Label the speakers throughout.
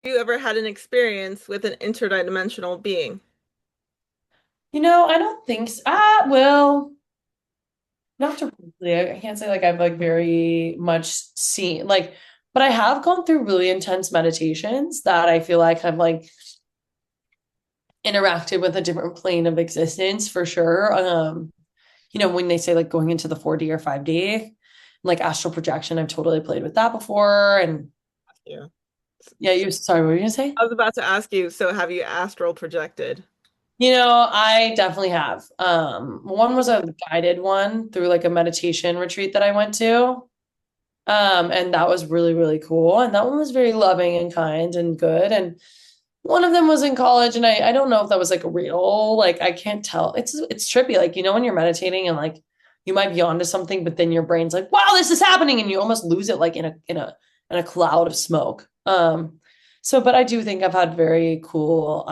Speaker 1: you ever had an experience with an interdimensional being?
Speaker 2: I don't think so. Well, not directly. I can't say like I've like very much seen but I have gone through really intense meditations that I feel like I've like interacted with a different plane of existence for sure. When they say like going into the 4D or 5D, like astral projection, I've totally played with that before. And
Speaker 1: Yeah.
Speaker 2: yeah, sorry, what were you gonna say?
Speaker 1: I was about to ask you, so have you astral projected?
Speaker 2: I definitely have. One was a guided one through like a meditation retreat that I went to. And that was really, really cool. And that one was very loving and kind and good. And one of them was in college, and I don't know if that was like real. Like I can't tell. It's trippy. Like, when you're meditating and like you might be onto something, but then your brain's like, wow, this is happening, and you almost lose it like in a cloud of smoke. But I do think I've had very cool,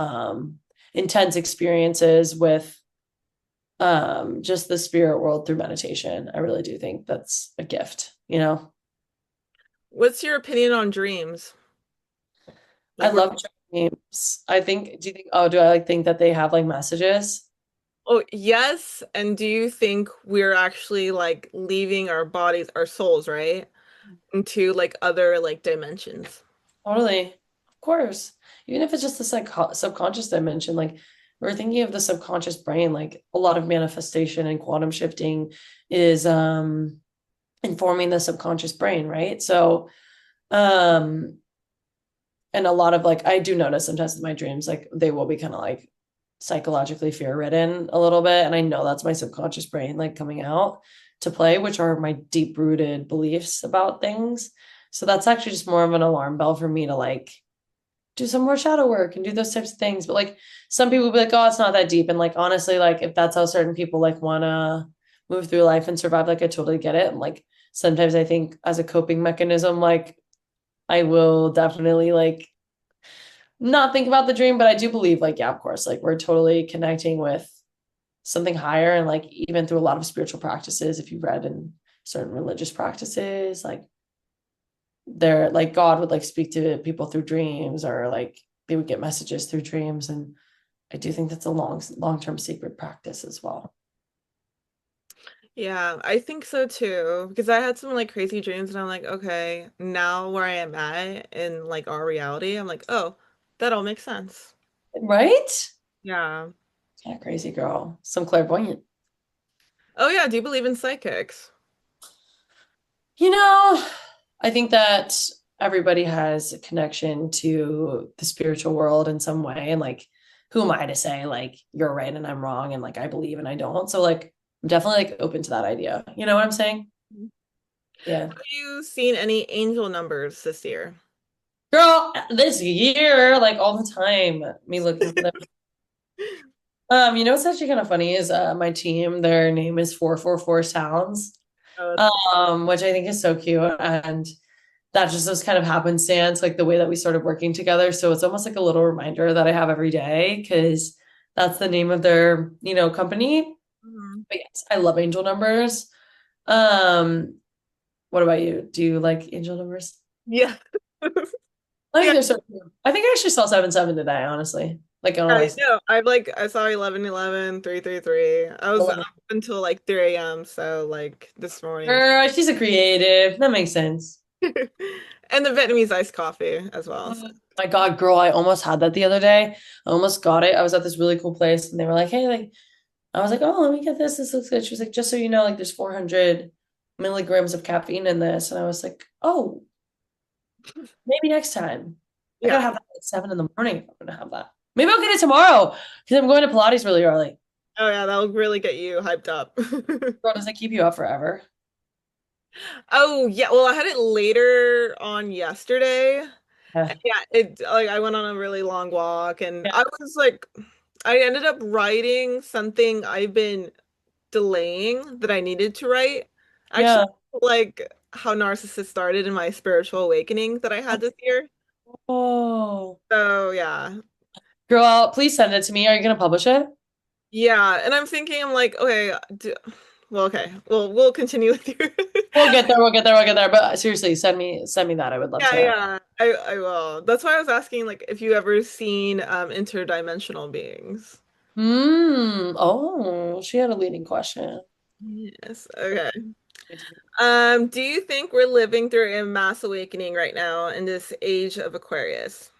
Speaker 2: intense experiences with just the spirit world through meditation. I really do think that's a gift.
Speaker 1: What's your opinion on dreams?
Speaker 2: I
Speaker 1: Like,
Speaker 2: love dreams. Do you think, oh, do I like think that they have like messages?
Speaker 1: oh, yes. And do you think we're actually like leaving our bodies, our souls, right? Into like other like dimensions?
Speaker 2: Totally. Of course. Even if it's just the subconscious dimension, like we're thinking of the subconscious brain, like a lot of manifestation and quantum shifting is informing the subconscious brain, right? So, um, and a lot of like I do notice sometimes in my dreams, like they will be kind of like psychologically fear ridden a little bit. And I know that's my subconscious brain like coming out to play, which are my deep rooted beliefs about things. So that's actually just more of an alarm bell for me to like do some more shadow work and do those types of things. But like some people will be like, oh, it's not that deep. And like honestly, like if that's how certain people like wanna move through life and survive, like I totally get it. And like sometimes I think as a coping mechanism, like I will definitely like not think about the dream, but I do believe like, yeah, of course, like we're totally connecting with something higher. And like even through a lot of spiritual practices, if you've read in certain religious practices, like they're like God would like speak to people through dreams, or like they would get messages through dreams. And I do think that's a long-term secret practice as well.
Speaker 1: Yeah, I think so too. Because I had some like crazy dreams and I'm like, okay, now where I am at in like our reality, I'm like, oh, that all makes sense.
Speaker 2: Right?
Speaker 1: Yeah.
Speaker 2: Kind of crazy girl. Some clairvoyant.
Speaker 1: Oh yeah, do you believe in psychics?
Speaker 2: You know, I think that everybody has a connection to the spiritual world in some way. And like, who am I to say like you're right and I'm wrong and like I believe and I don't? So like I'm definitely like open to that idea. You know what I'm saying?
Speaker 1: Mhm.
Speaker 2: Yeah.
Speaker 1: Have you seen any angel numbers this year?
Speaker 2: Girl, this year, like all the time, me looking for them. What's actually kind of funny is my team, their name is 444 Sounds,
Speaker 1: Oh, that's fun.
Speaker 2: which I think is so cute. And that just was kind of happenstance, like the way that we started working together. So it's almost like a little reminder that I have every day because that's the name of their, company.
Speaker 1: Mhm.
Speaker 2: But yes, I love angel numbers. Um, what about you? Do you like angel numbers?
Speaker 1: Yeah.
Speaker 2: I think
Speaker 1: Yeah,
Speaker 2: they're so cute. I think I actually saw 77 today, honestly. Like on a
Speaker 1: I
Speaker 2: license.
Speaker 1: know. I saw 1111 333. I was up until like 3 a.m. So like this morning.
Speaker 2: Girl, she's a creative. That makes sense.
Speaker 1: And the Vietnamese iced coffee as well. So.
Speaker 2: Oh my God, girl, I almost had that the other day. I almost got it. I was at this really cool place and they were like, hey, like, I was like, oh, let me get this. This looks good. She was like, just so you know, like, there's 400 milligrams of caffeine in this. And I was like, oh, maybe next time. I
Speaker 1: Yeah.
Speaker 2: gotta have that at 7 in the morning if I'm gonna have that. Maybe I'll get it tomorrow because I'm going to Pilates really early.
Speaker 1: Oh yeah, that'll really get you hyped up.
Speaker 2: Girl, does it keep you up forever?
Speaker 1: Oh yeah, well I had it later on yesterday.
Speaker 2: Yeah.
Speaker 1: And yeah, it like I went on a really long walk and
Speaker 2: Yeah.
Speaker 1: I was like I ended up writing something I've been delaying that I needed to write. Actually,
Speaker 2: Yeah.
Speaker 1: like how narcissists started in my spiritual awakening that I had this year.
Speaker 2: Oh,
Speaker 1: So yeah.
Speaker 2: girl, please send it to me. Are you gonna publish it?
Speaker 1: Yeah, and I'm thinking I'm like, okay, well okay. Well, we'll continue with your
Speaker 2: We'll get there. We'll get there. We'll get there. But seriously, send me that. I would love
Speaker 1: Yeah,
Speaker 2: to.
Speaker 1: yeah. I will. That's why I was asking, like, if you ever seen interdimensional beings.
Speaker 2: Oh, she had a leading question.
Speaker 1: Yes. Okay. Do you think we're living through a mass awakening right now in this age of Aquarius?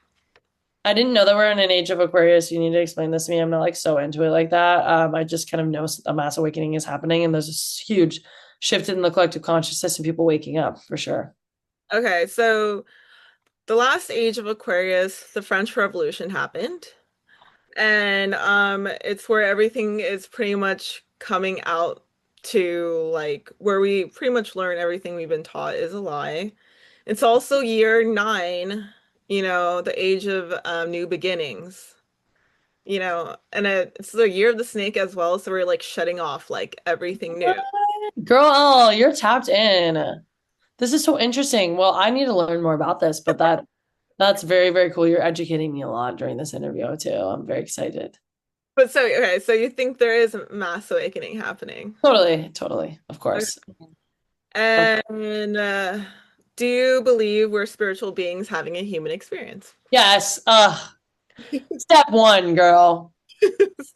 Speaker 2: I didn't know that we're in an age of Aquarius. You need to explain this to me. I'm not like so into it like that. I just kind of know a mass awakening is happening, and there's this huge shift in the collective consciousness and people waking up for sure.
Speaker 1: Okay, so the last age of Aquarius, the French Revolution happened, and it's where everything is pretty much coming out to like where we pretty much learn everything we've been taught is a lie. It's also year nine, the age of new beginnings. And it's the year of the snake as well, so we're like shutting off like everything new.
Speaker 2: Girl, you're tapped in. This is so interesting. Well, I need to learn more about this, but that's very, very cool. You're educating me a lot during this interview too. I'm very excited.
Speaker 1: But so, okay, so you think there is a mass awakening happening?
Speaker 2: Totally, totally. Of
Speaker 1: Okay.
Speaker 2: course.
Speaker 1: And do you believe we're spiritual beings having a human experience?
Speaker 2: Yes. Step one, girl.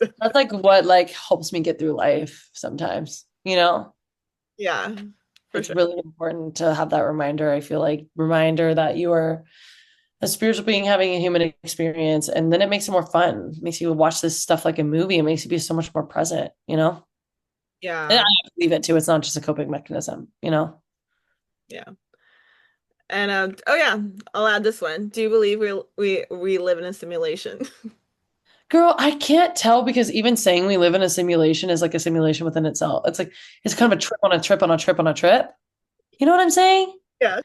Speaker 2: That's like what like helps me get through life sometimes, you know?
Speaker 1: Yeah, for
Speaker 2: It's
Speaker 1: sure.
Speaker 2: really important to have that reminder. I feel like reminder that you are a spiritual being having a human experience, and then it makes it more fun. It makes you watch this stuff like a movie. It makes you be so much more present, you know? And I
Speaker 1: Yeah,
Speaker 2: believe it too. It's not just a coping mechanism, you know?
Speaker 1: yeah. And oh yeah, I'll add this one. Do you believe we live in a simulation?
Speaker 2: Girl, I can't tell because even saying we live in a simulation is like a simulation within itself. It's like it's kind of a trip on a trip on a trip on a trip. You know what I'm saying?
Speaker 1: Yeah.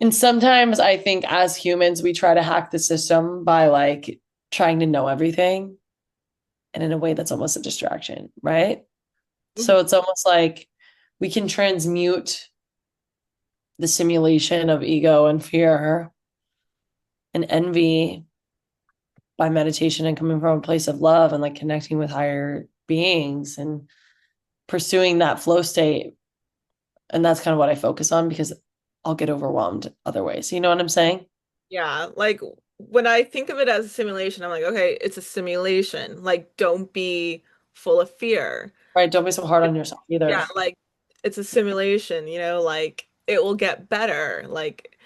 Speaker 2: And sometimes I think as humans, we try to hack the system by like trying to know everything and in a way that's almost a distraction, right?
Speaker 1: Mhm.
Speaker 2: So it's almost like we can transmute the simulation of ego and fear and envy by meditation and coming from a place of love and like connecting with higher beings and pursuing that flow state. And that's kind of what I focus on because I'll get overwhelmed other ways. You know what I'm saying?
Speaker 1: Yeah, like when I think of it as a simulation, I'm like, okay, it's a simulation. Like, don't be full of fear.
Speaker 2: Right? Don't be so hard on yourself either.
Speaker 1: Yeah, like it's a simulation, like it will get better. Like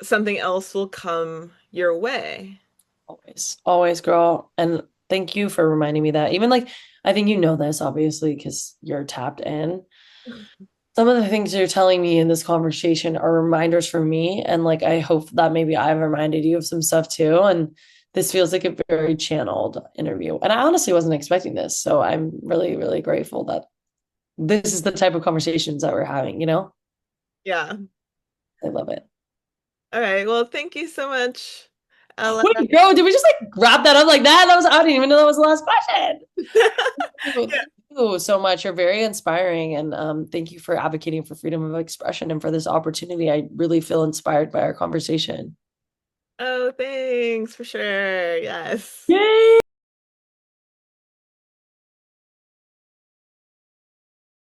Speaker 1: something else will come your way.
Speaker 2: Always, always, girl. And thank you for reminding me that. Even like, I think you know this, obviously, because you're tapped in. Some of the things you're telling me in this conversation are reminders for me. And like, I hope that maybe I've reminded you of some stuff too. And this feels like a very channeled interview. And I honestly wasn't expecting this. So I'm really, really grateful that this is the type of conversations that we're having, you know?
Speaker 1: Yeah.
Speaker 2: I love it.
Speaker 1: All right. Well, thank you so much, Ella.
Speaker 2: Wait, bro, did we just like wrap that up like that? I didn't even know that was the last question.
Speaker 1: Yeah.
Speaker 2: Thank you so much. You're very inspiring. And thank you for advocating for freedom of expression and for this opportunity. I really feel inspired by our conversation.
Speaker 1: Oh, thanks for sure. Yes.
Speaker 2: Yay!